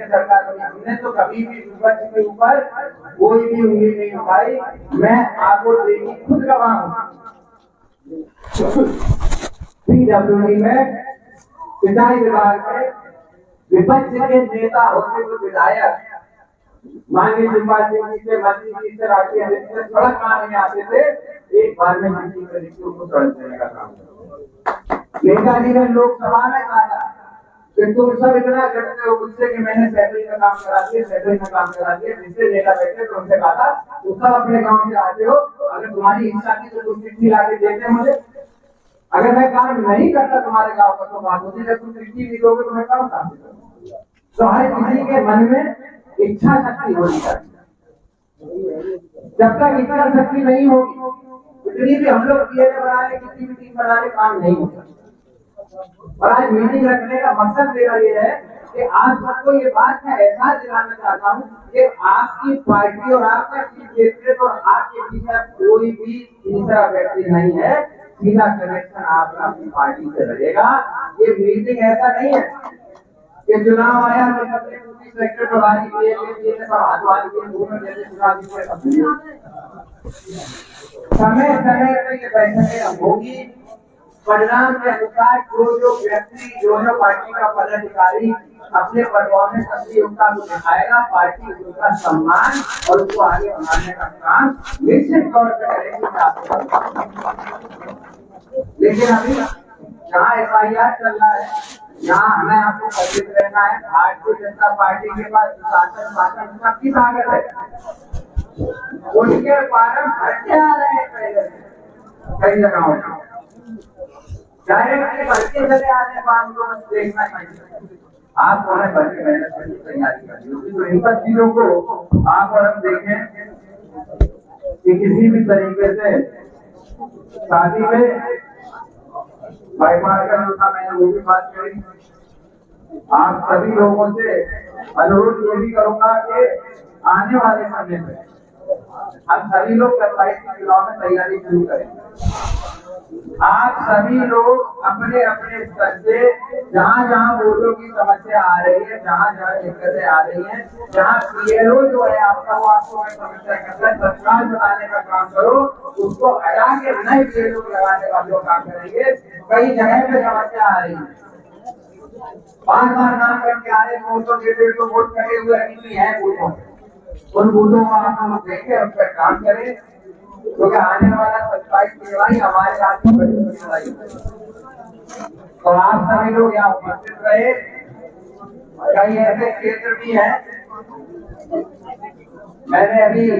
सरकार ने तो कभी भी विपक्ष के ऊपर कोई भी उंगली नहीं उठाई। मैं आपको देखी खुद गवाह हूँ। पीडब्ल्यूडी में सिंचाई विभाग में विपक्ष के नेता होते हुए विधायक माननीय शिवपाल सिंह जी से, मंत्री जी से, राष्ट्रीय अध्यक्ष से सड़क मांगने आते थे। एक बार में किसी को सड़क देने का काम नेताजी ने लोकसभा में कहा कि तुम सब इतना करते हो मुझसे कि मैंने सेटरिंग का काम करा दिया, सेटरिंग का काम करा दिया। जिससे नेता बैठे तो उनसे कहा तुम सब अपने गांव से आते हो, अगर तुम्हारी इच्छा थी तो तुम चिट्ठी ला के देते मुझे। अगर मैं काम नहीं करता तुम्हारे गांव का तो बात होती, जब तुम चिट्ठी भी दोगे तो मैं काम करूँ। तो हर किसी के मन में इच्छा शक्ति होनी चाहिए। जब तक इच्छा शक्ति नहीं होगी, इतनी भी हम लोग पीएलए बनाने, किसी भी टीम बनाने काम नहीं होता। और आज मीटिंग रखने का मकसद मेरा ये है कि आप सबको ये बात का एहसास दिलाना चाहता हूँ कि आपकी पार्टी और आपका चीफ और आपके पीछे कोई भी तीसरा व्यक्ति नहीं है। सीधा कनेक्शन आपका अपनी पार्टी से रहेगा। ये मीटिंग ऐसा नहीं है कि चुनाव आया तो अपने दूसरी सेक्टर प्रभारी के समय समय पर ये बैठकें होगी। परिणाम के अनुसार जो व्यक्ति जो पार्टी का पदाधिकारी अपने परफॉर्मेंस अपनी योग्यता को दिखाएगा, पार्टी उसका सम्मान और उसको आगे बढ़ाने का काम निश्चित तौर पर करेगी। लेकिन अभी जहाँ FIR चल रहा है, यहाँ हमें आपको सचेत रहना है। भारतीय जनता पार्टी के पास शासन सबकी ताकत है। उनके पारम हटके आ रहे हैं कई जगहों पर, डायरेक्टली भर्ती चले आने को हम लोग देखना चाहिए। आप हमें भर्ती मेहनत करने की तैयारी करनी होगी। तो इन सब चीजों को आप और हम देखें कि किसी भी तरीके से शादी में भाई मार्कर होता, मैंने वो भी बात करी। आप सभी लोगों से अनुरोध ये भी करूंगा कि आने वाले समय में हम सभी लोग 27 के चुनाव में तैयारी शुरू करेंगे। आप सभी लोग अपने अपने स्तर से जहाँ जहाँ वोटों की समस्या आ रही है, जहाँ जहाँ दिक्कतें आ रही हैं, जहाँ PLO जो है आपका वो आपको समस्या करता है, तत्काल बनाने का काम करो। उसको हटा के नए PLO लगाने का जो काम करेंगे। कई जगह पे समस्या आ रही है, बार नाम करके आ रहे 200-150 वोट करे हुए अभी है बूथों। उन बूथों को आप लोग देखें, उन पर काम करें, क्योंकि आने वाला 27 की लड़ाई हमारे राज्य की बड़ी लड़ाई है। तो आप सभी लोग यहाँ उपस्थित रहे। कई ऐसे क्षेत्र भी हैं, मैंने अभी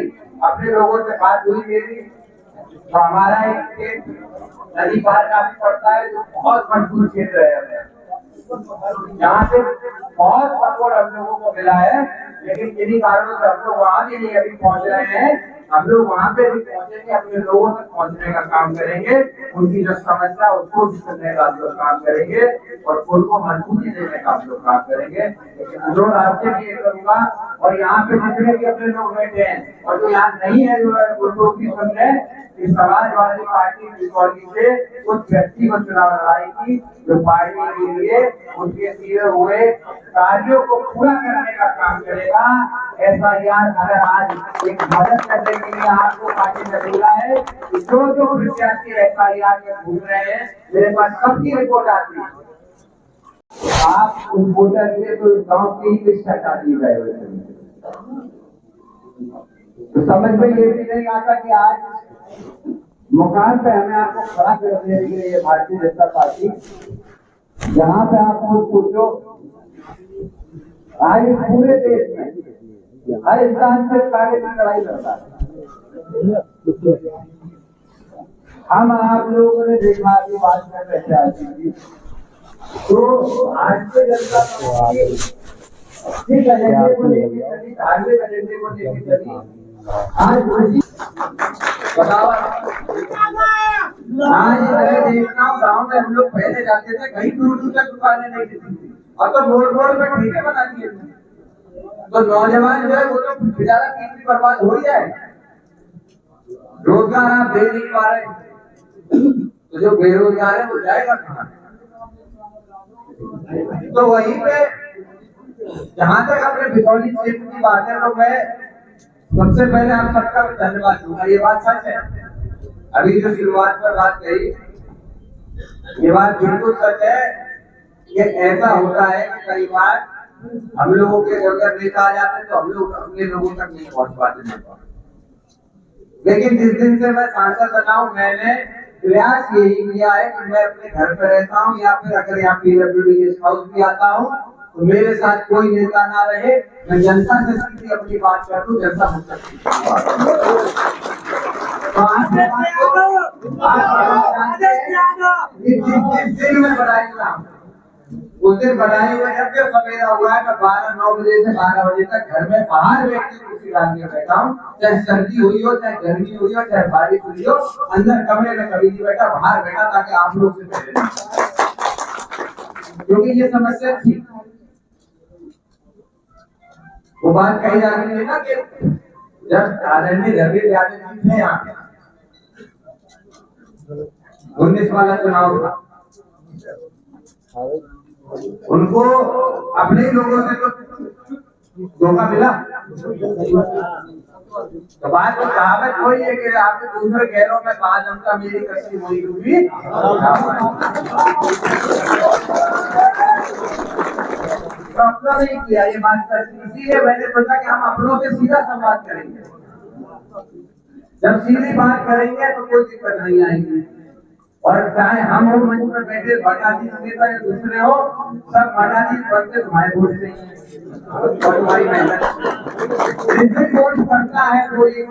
अपने लोगों से बात हुई मेरी, तो हमारा एक क्षेत्र नदी पार का भी पड़ता है, जो बहुत मजबूत क्षेत्र है। यहाँ से बहुत सपोर्ट हम लोगों को मिला है, लेकिन किन्हीं कारणों से हम लोग वहाँ भी नहीं अभी पहुँच रहे हैं। हम लोग वहाँ पे भी पहुँचेंगे, अपने लोगों तक पहुँचने का काम करेंगे, उनकी जो समस्या उसको भी सुनने का हम लोग काम करेंगे और उनको मजबूती देने का हम लोग काम करेंगे। लेकिन अनुरोध आपसे भी ये करूँगा, और यहाँ पे जितने भी अपने लोग बैठे हैं और जो यहाँ नहीं है, जो उनको भी सुन रहे हैं, कि समाजवादी पार्टी से उस व्यक्ति को चुनाव लड़ाएगी जो पार्टी के लिए उनके दिए हुए कार्यों को पूरा करने का काम करेगा। FIR अगर आज एक मदद करने के लिए आपको पार्टी ने बोला है कि जो प्रत्याशी FIR में घूम रहे हैं, मेरे पास सबकी रिपोर्ट आती है। आप उस वोटर के तो गाँव की लिस्ट हटा दी गए, तो समझ में ये भी नहीं आता कि आज मुकाम पे हमें आपको खड़ा करने के लिए भारतीय जनता पार्टी, जहाँ पे आप सोचो आज पूरे देश में हर इंसान से कार्य की लड़ाई लड़ता है। हम आप लोगों ने देखा कि बात कर रहे थे आज की, तो भारतीय जनता पार्टी जिस एजेंडे को लेकर चली, धार्मिक एजेंडे को लेकर चली, आज बताओ। आज मैं देखता हूँ गाँव में हम लोग पहले जाते थे, कहीं दूर दूर तक दुकानें नहीं दिखती थी, और तो मोड़ मोड़ में ठेके बना दिए। तो नौजवान जो है वो तो बेचारा किसी बर्बाद हो ही जाए, रोजगार आप दे नहीं पा रहे, तो जो बेरोजगार है वो जाएगा कहाँ? तो वहीं पे जहां तक अपने बिसौली क्षेत्र की बात है, तो मैं सबसे पहले आप सबका धन्यवाद दूंगा। ये बात सच है, अभी जो शुरुआत में बात कही, ये बात बिल्कुल सच है कि ऐसा होता है कि कई बार हम लोगों के अगर नेता आ जाते हैं तो हम लोग अपने लोगों तक नहीं पहुंच पाते। लेकिन जिस दिन से मैं सांसद बना हूं, मैंने प्रयास यही किया है कि मैं अपने घर पे रहता हूं या फिर अगर यहाँ PWD गेस्ट हाउस भी आता हूं तो मेरे साथ कोई नेता ना रहे, मैं जनता से सीधी अपनी बात कर दूं, जनता मुझसे जिस दिन में बधाई उस दिन बधाई हुआ जब जो सवेरा हुआ है, मैं 9 बजे से 12 बजे तक घर में बाहर बैठ के कुर्सी डाल के बैठा हूँ। चाहे सर्दी हुई हो, चाहे गर्मी हुई हो, चाहे बारिश हुई हो, अंदर कमरे में कभी नहीं बैठा, बाहर बैठा ताकि आप लोग से पहले, क्योंकि ये समस्या थी। वो बात कही जा रही है ना कि जब आदरणीय रवि यादव जी थे यहाँ 19 वाला चुनाव था, उनको अपने ही लोगों से तो धोखा मिला। तो बात तो कहावत वही है कि आपके दूसरे गैरों में कहा जमता मेरी कसी वही डूबी। तो अपना नहीं किया, ये बात इसीलिए मैंने सोचा कि हम अपनों से सीधा संवाद करेंगे। जब सीधी बात करेंगे तो कोई दिक्कत नहीं आएगी। और चाहे हम हो मंच पर बैठे मठाधीश नेता या दूसरे हो, सब मठाधीश बनते तुम्हारे वोट से और तुम्हारी मेहनत वोट पड़ता है, वो एक